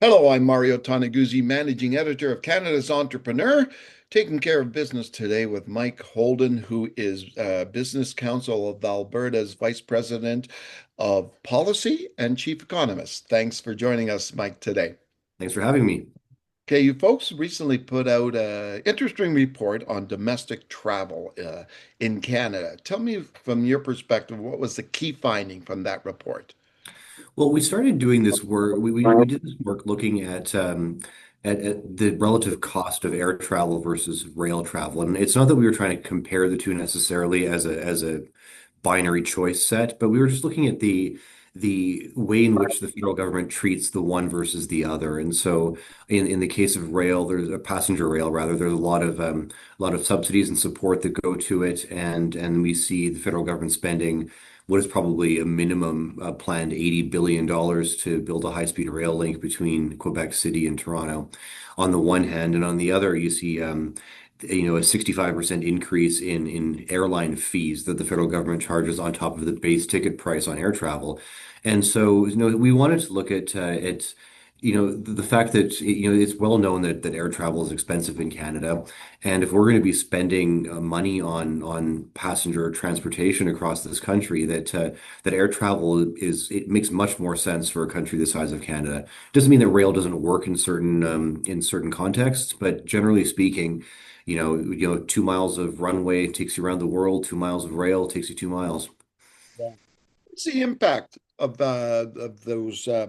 Hello, I'm Mario Toneguzzi, managing editor of Canada's Entrepreneur, taking care of business today with Mike Holden, who is Business Council of Alberta's Vice President of Policy and Chief Economist. Thanks for joining us, Mike, today. Thanks for having me. Okay, you folks recently put out an interesting report on domestic travel in Canada. Tell me from your perspective, what was the key finding from that report? Well, we started doing this work. We did this work looking at the relative cost of air travel versus rail travel, and it's not that we were trying to compare the two necessarily as a binary choice set, but we were just looking at the way in which the federal government treats the one versus the other. And so, in the case of rail, there's a passenger rail rather. There's a lot of subsidies and support that go to it, and we see the federal government spending what is probably a minimum planned $80 billion to build a high-speed rail link between Quebec City and Toronto on the one hand, and on the other, you see a 65% increase in airline fees that the federal government charges on top of the base ticket price on air travel. And so, we wanted to look at the fact that it's well known that air travel is expensive in Canada, and if we're going to be spending money on passenger transportation across this country, that air travel it makes much more sense for a country the size of Canada. Doesn't mean that rail doesn't work in certain contexts, but generally speaking, 2 miles of runway takes you around the world. 2 miles of rail takes you 2 miles. Yeah. What's the impact of those, I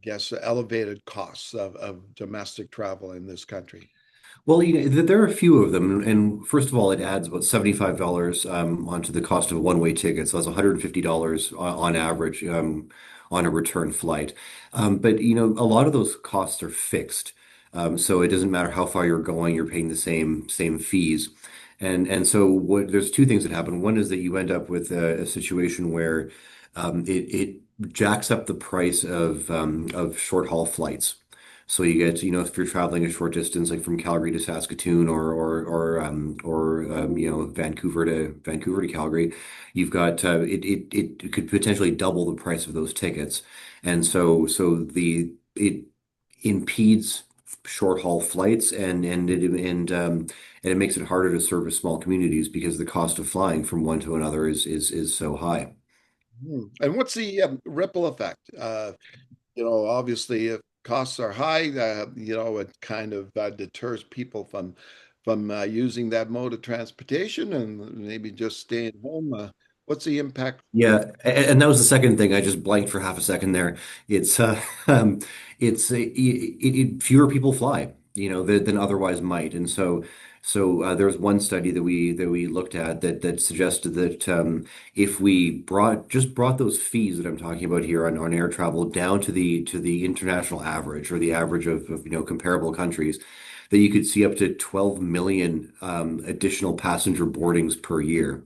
guess, elevated costs of domestic travel in this country? Well, there are a few of them, and first of all, it adds about $75 onto the cost of a one-way ticket, so that's $150 on average on a return flight. But a lot of those costs are fixed, so it doesn't matter how far you're going, you're paying the same fees. And so there's two things that happen. One is that you end up with a situation where it jacks up the price of short haul flights. So you get, if you're traveling a short distance, like from Calgary to Saskatoon or Vancouver to Calgary, you've got it could potentially double the price of those tickets, and it impedes short haul flights and it makes it harder to service small communities because the cost of flying from one to another is so high. And what's the ripple effect? Obviously, if costs are high, it kind of deters people from using that mode of transportation and maybe just staying home. What's the impact? Yeah, and that was the second thing. I just blanked for half a second there. It's um, fewer people fly, than otherwise might, and so there was one study that we looked at that suggested that if we brought those fees that I'm talking about here on air travel down to the international average or the average of comparable countries, that you could see up to 12 million additional passenger boardings per year.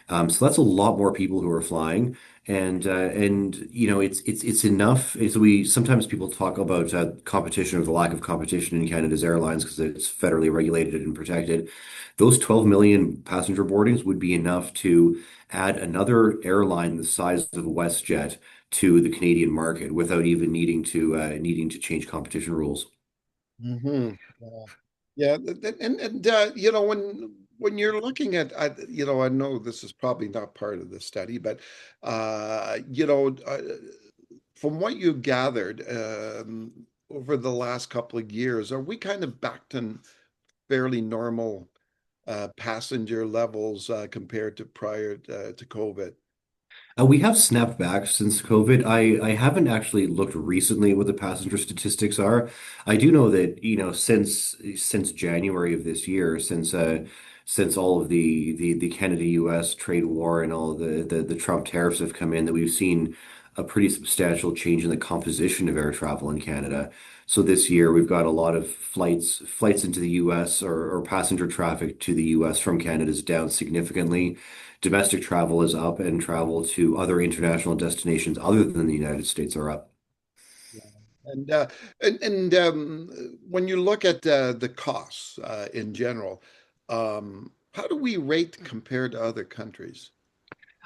So that's a lot more people who are flying, and it's enough. So we sometimes people talk about competition or the lack of competition in Canada's airlines because it's federally regulated and protected. Those 12 million passenger boardings would be enough to add another airline the size of WestJet to the Canadian market without even needing to change competition rules. Hmm. Yeah, and when you're looking I know this is probably not part of the study, but from what you've gathered over the last couple of years, are we kind of back to fairly normal passenger levels compared to prior to COVID? We have snapped back since COVID. I haven't actually looked recently at what the passenger statistics are. I do know that, since January of this year, since all of the Canada-US trade war and all the Trump tariffs have come in, that we've seen a pretty substantial change in the composition of air travel in Canada. So this year we've got a lot of flights into the US or passenger traffic to the US from Canada is down significantly. Domestic travel is up, and travel to other international destinations other than the United States are up. Yeah. And when you look at the costs in general, how do we rate compared to other countries?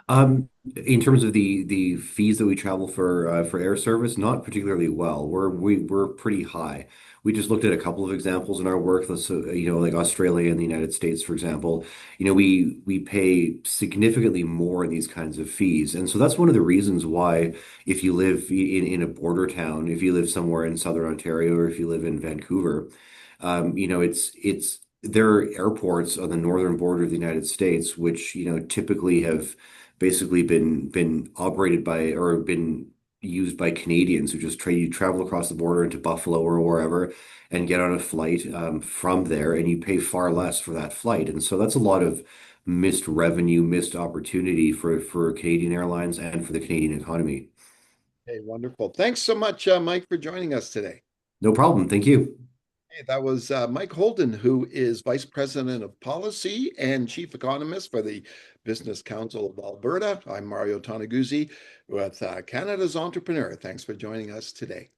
In terms of the fees that we travel for air service, not particularly well. We're pretty high. We just looked at a couple of examples in our work. Like Australia and the United States, for example. We pay significantly more in these kinds of fees, and so that's one of the reasons why if you live in a border town, if you live somewhere in Southern Ontario, or if you live in Vancouver, it's there are airports on the northern border of the United States, which typically have basically been operated by or been used by Canadians who just travel across the border into Buffalo or wherever and get on a flight from there, and you pay far less for that flight. And so that's a lot of missed revenue, missed opportunity for Canadian Airlines and for the Canadian economy. Hey, wonderful. Thanks so much, Mike, for joining us today. No problem. Thank you. Hey, that was Mike Holden, who is Vice President of Policy and Chief Economist for the Business Council of Alberta. I'm Mario Toneguzzi with Canada's Entrepreneur. Thanks for joining us today.